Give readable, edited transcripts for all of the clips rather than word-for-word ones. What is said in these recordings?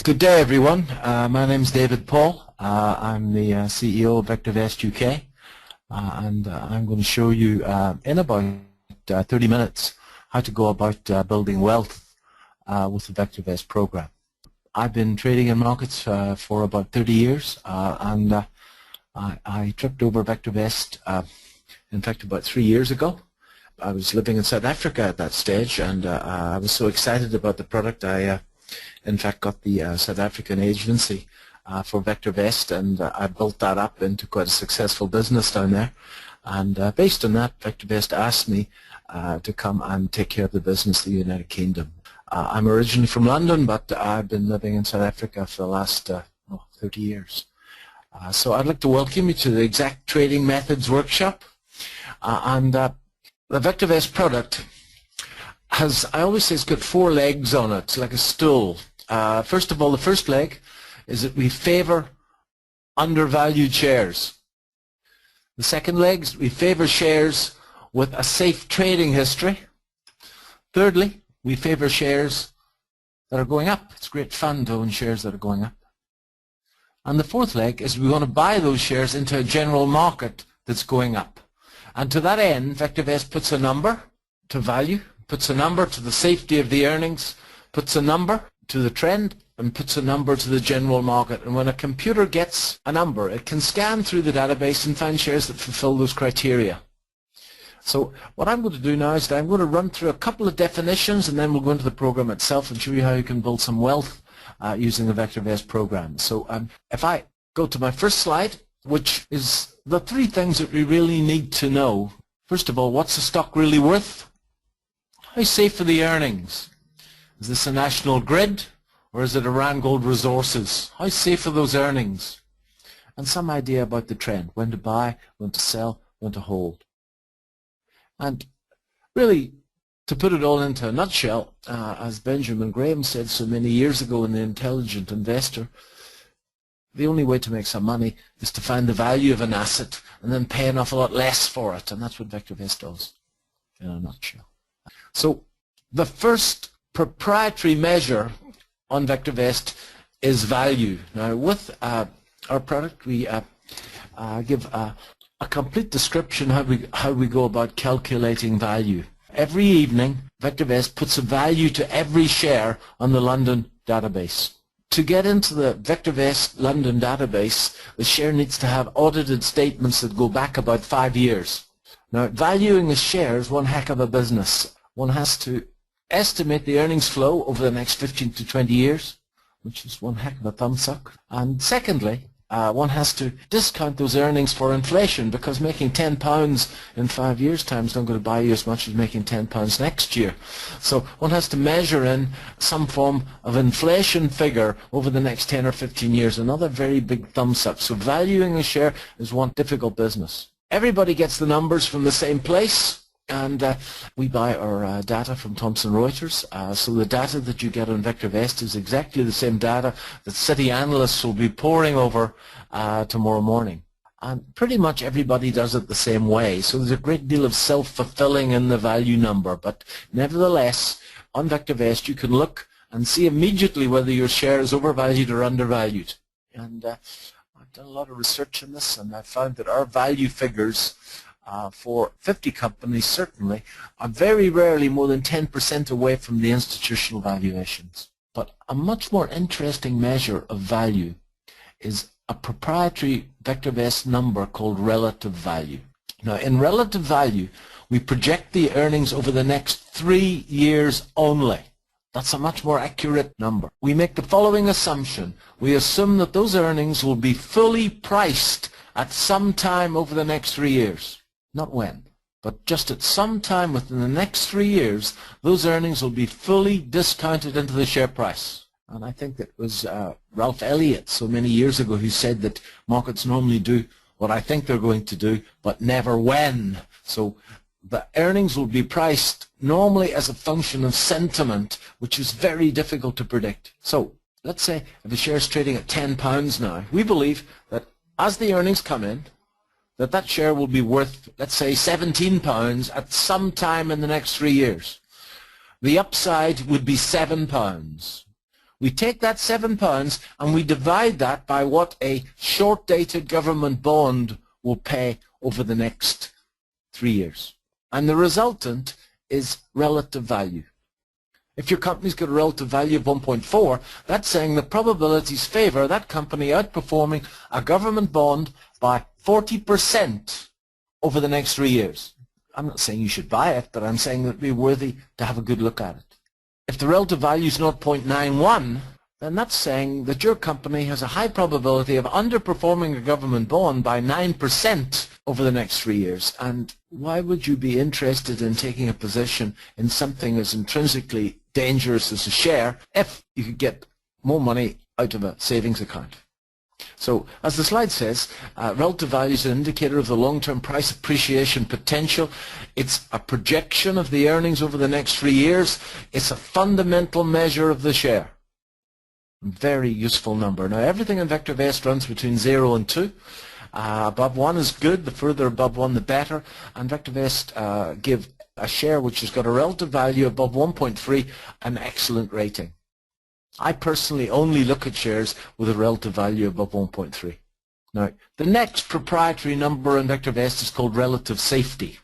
Good day, everyone. My name is David Paul. I'm the CEO of VectorVest UK, and I'm going to show you in about 30 minutes how to go about building wealth with the VectorVest program. I've been trading in markets for about 30 years, and I tripped over VectorVest, in fact, about 3 years ago. I was living in South Africa at that stage, and I was so excited about the product. I in fact got the South African agency for VectorVest, and I built that up into quite a successful business down there. And based on that, VectorVest asked me to come and take care of the business in the United Kingdom. I'm originally from London, but I've been living in South Africa for the last 30 years. So I'd like to welcome you to the Exact Trading Methods workshop. The VectorVest product has, I always say, it's got 4 legs on it. It's like a stool. First of all, the first leg is that we favor undervalued shares. The second leg is we favor shares with a safe trading history. Thirdly, we favor shares that are going up. It's great fun to own shares that are going up. And the fourth leg is we want to buy those shares into a general market that's going up. And to that end, VectorVest puts a number to value, puts a number to the safety of the earnings, puts a number to the trend, and puts a number to the general market. And when a computer gets a number, it can scan through the database and find shares that fulfill those criteria. So what I'm going to do now is that I'm going to run through a couple of definitions, and then we'll go into the program itself and show you how you can build some wealth using the VectorVest program. So if I go to my first slide, which is the 3 things that we really need to know. First of all, what's the stock really worth? How safe are the earnings? Is this a national grid, or is it Iran Gold Resources? How safe are those earnings? And some idea about the trend, when to buy, when to sell, when to hold. And really, to put it all into a nutshell, as Benjamin Graham said so many years ago in The Intelligent Investor, the only way to make some money is to find the value of an asset and then pay an awful lot less for it, and that's what VectorVest does in a nutshell. So the first proprietary measure on VectorVest is value. Now with our product, we give a complete description how we go about calculating value. Every evening, VectorVest puts a value to every share on the London database. To get into the VectorVest London database, the share needs to have audited statements that go back about 5 years. Now, valuing a share is one heck of a business. One has to estimate the earnings flow over the next 15 to 20 years, which is one heck of a thumbsuck. And secondly, one has to discount those earnings for inflation, because making £10 in 5 years' time is not going to buy you as much as making £10 next year. So one has to measure in some form of inflation figure over the next 10 or 15 years. Another very big thumbsuck. So valuing a share is one difficult business. Everybody gets the numbers from the same place. And we buy our data from Thomson Reuters. So the data that you get on VectorVest is exactly the same data that city analysts will be poring over tomorrow morning. And pretty much everybody does it the same way. So there's a great deal of self-fulfilling in the value number. But nevertheless, on VectorVest, you can look and see immediately whether your share is overvalued or undervalued. And I've done a lot of research on this, and I found that our value figures for 50 companies certainly are very rarely more than 10% away from the institutional valuations. But a much more interesting measure of value is a proprietary VectorVest number called relative value. Now, in relative value, we project the earnings over the next 3 years only. That's a much more accurate number. We make the following assumption. We assume that those earnings will be fully priced at some time over the next 3 years. Not when, but just at some time within the next 3 years, those earnings will be fully discounted into the share price. And I think it was Ralph Elliott so many years ago who said that markets normally do what I think they're going to do, but never when. So the earnings will be priced normally as a function of sentiment, which is very difficult to predict. So let's say if a share is trading at £10 now, we believe that as the earnings come in, that share will be worth, let's say, £17 at some time in the next 3 years. The upside would be £7. We take that £7 and we divide that by what a short-dated government bond will pay over the next 3 years. And the resultant is relative value. If your company's got a relative value of 1.4, that's saying the probabilities favor that company outperforming a government bond by 40% over the next 3 years. I'm not saying you should buy it, but I'm saying that it would be worthy to have a good look at it. If the relative value is 0.91, then that's saying that your company has a high probability of underperforming a government bond by 9% over the next 3 years. And why would you be interested in taking a position in something as intrinsically dangerous as a share if you could get more money out of a savings account? So, as the slide says, relative value is an indicator of the long-term price appreciation potential. It's a projection of the earnings over the next 3 years. It's a fundamental measure of the share. Very useful number. Now, everything in VectorVest runs between 0 and 2. Above 1 is good. The further above 1, the better. And VectorVest give a share which has got a relative value above 1.3 an excellent rating. I personally only look at shares with a relative value above 1.3. Now, the next proprietary number in VectorVest is called relative safety.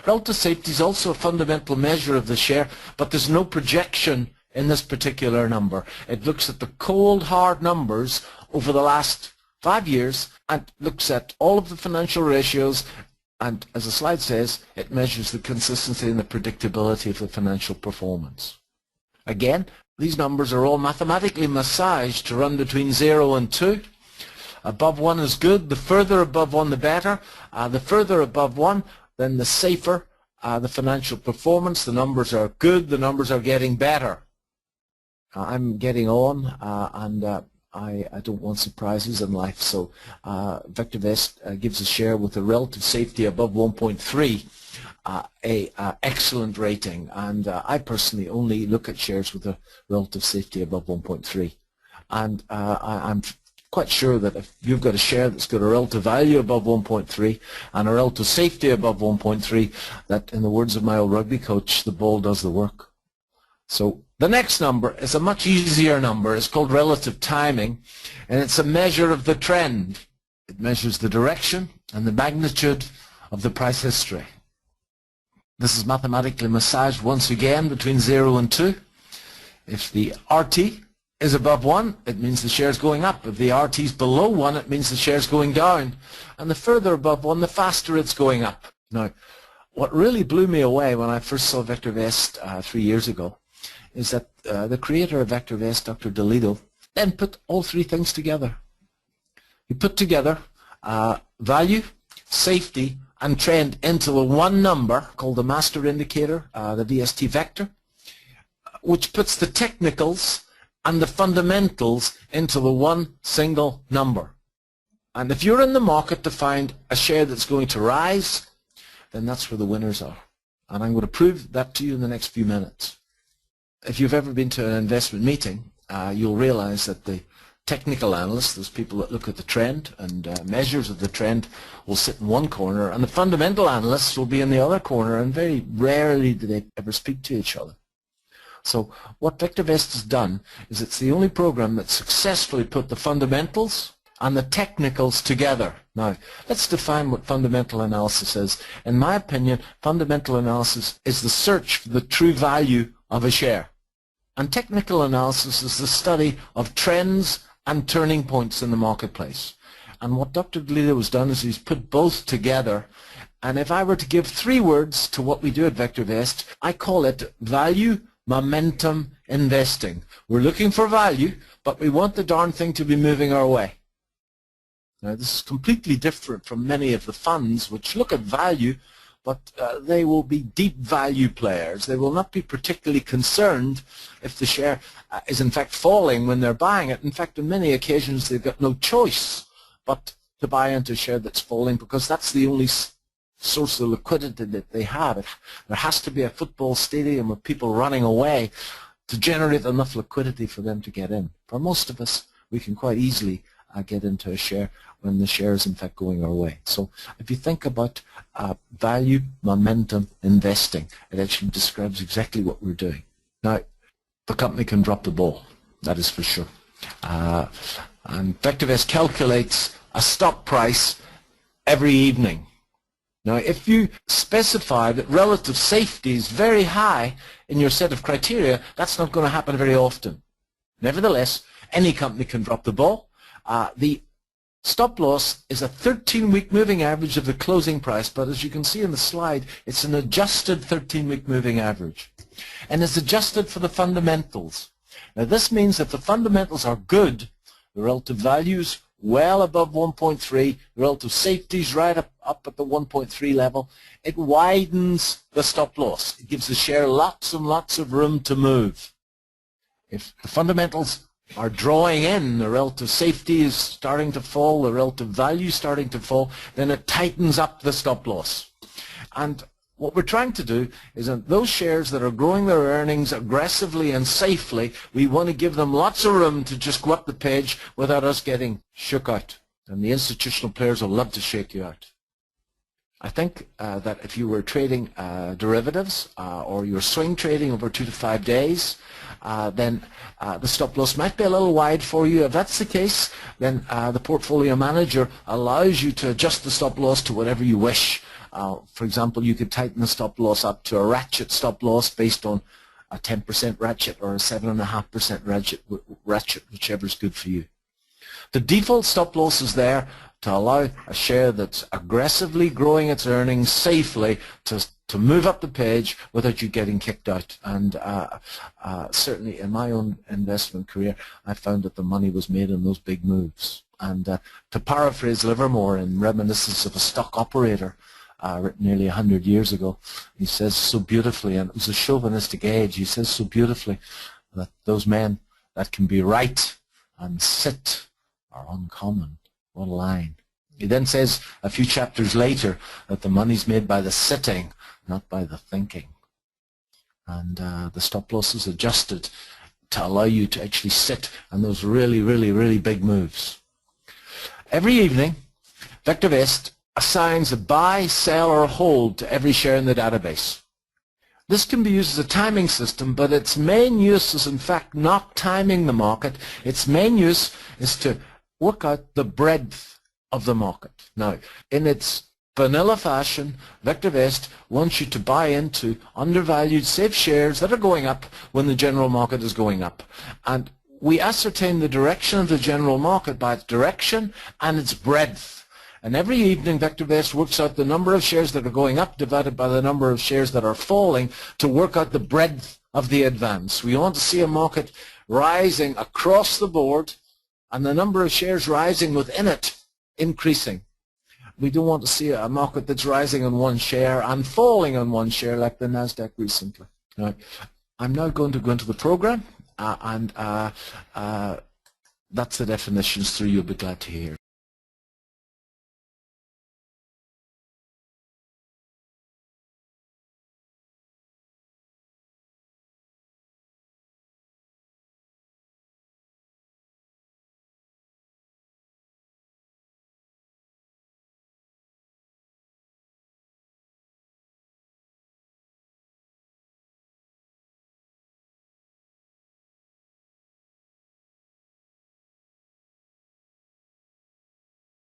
Relative safety is also a fundamental measure of the share, but there's no projection in this particular number. It looks at the cold, hard numbers over the last 5 years and looks at all of the financial ratios, and as the slide says, it measures the consistency and the predictability of the financial performance. Again, these numbers are all mathematically massaged to run between 0 and 2. Above 1 is good. The further above 1, the better. The further above 1, then the safer the financial performance. The numbers are good. The numbers are getting better. I'm getting on, and I don't want surprises in life. So VectorVest gives a share with a relative safety above 1.3. A excellent rating, and I personally only look at shares with a relative safety above 1.3, and I'm quite sure that if you've got a share that's got a relative value above 1.3 and a relative safety above 1.3, that, in the words of my old rugby coach, the ball does the work. So the next number is a much easier number. It's called relative timing, and it's a measure of the trend. It measures the direction and the magnitude of the price history. This is mathematically massaged once again between 0 and 2. If the RT is above 1, it means the share is going up. If the RT is below 1, it means the share is going down. And the further above 1, the faster it's going up. Now, what really blew me away when I first saw VectorVest 3 years ago is that the creator of VectorVest, Dr. DeLido, then put all three things together. He put together value, safety, and trend into the one number called the master indicator, the VST vector, which puts the technicals and the fundamentals into the one single number. And if you're in the market to find a share that's going to rise, then that's where the winners are. And I'm going to prove that to you in the next few minutes. If you've ever been to an investment meeting, you'll realize that the technical analysts, those people that look at the trend and measures of the trend, will sit in one corner, and the fundamental analysts will be in the other corner, and very rarely do they ever speak to each other. So what VectorVest has done is it's the only program that successfully put the fundamentals and the technicals together. Now, let's define what fundamental analysis is. In my opinion, fundamental analysis is the search for the true value of a share. And technical analysis is the study of trends and turning points in the marketplace. And what Dr. DeLido has done is he's put both together. And if I were to give 3 words to what we do at VectorVest, I call it value momentum investing. We're looking for value, but we want the darn thing to be moving our way. Now, this is completely different from many of the funds which look at value, but they will be deep value players. They will not be particularly concerned if the share is in fact falling when they're buying it. In fact, on many occasions they've got no choice but to buy into a share that's falling, because that's the only source of liquidity that they have. There has to be a football stadium with people running away to generate enough liquidity for them to get in. For most of us, we can quite easily get into a share when the share is in fact going our way. So if you think about value momentum investing, it actually describes exactly what we're doing. Now, the company can drop the ball. that is for sure. And VectorVest calculates a stop price every evening. Now, if you specify that relative safety is very high in your set of criteria, that's not going to happen very often. Nevertheless, any company can drop the ball. The stop loss is a 13-week moving average of the closing price, but as you can see in the slide, it's an adjusted 13-week moving average. And it's adjusted for the fundamentals. Now, this means if the fundamentals are good, the relative values well above 1.3, the relative safety is right up at the 1.3 level, it widens the stop loss. It gives the share lots and lots of room to move. If the fundamentals are drawing in, the relative safety is starting to fall, the relative value is starting to fall, then it tightens up the stop loss. And what we're trying to do is that those shares that are growing their earnings aggressively and safely, we want to give them lots of room to just go up the page without us getting shook out. And the institutional players will love to shake you out. I think that if you were trading derivatives or you're swing trading over 2 to 5 days, then the stop loss might be a little wide for you. If that's the case, then the portfolio manager allows you to adjust the stop loss to whatever you wish. For example, you could tighten the stop loss up to a ratchet stop loss based on a 10% ratchet or a 7.5% ratchet, whichever is good for you. The default stop loss is there to allow a share that's aggressively growing its earnings safely to move up the page without you getting kicked out. And certainly in my own investment career, I found that the money was made in those big moves. And to paraphrase Livermore in Reminiscence of a Stock Operator, written nearly 100 years ago, he says so beautifully, and it was a chauvinistic age, he says so beautifully that those men that can be right and sit are uncommon. What a line. He then says a few chapters later that the money's made by the sitting, not by the thinking. And the stop loss is adjusted to allow you to actually sit on those really, really, really big moves. Every evening, VectorVest assigns a buy, sell, or hold to every share in the database. This can be used as a timing system, but its main use is in fact not timing the market. Its main use is to work out the breadth of the market. Now, in its vanilla fashion, VectorVest wants you to buy into undervalued safe shares that are going up when the general market is going up. And we ascertain the direction of the general market by its direction and its breadth. And every evening, VectorVest works out the number of shares that are going up divided by the number of shares that are falling to work out the breadth of the advance. We want to see a market rising across the board and the number of shares rising within it increasing. We don't want to see a market that's rising on one share and falling on one share like the NASDAQ recently. Now, I'm now going to go into the program and that's the definitions through you'll be glad to hear.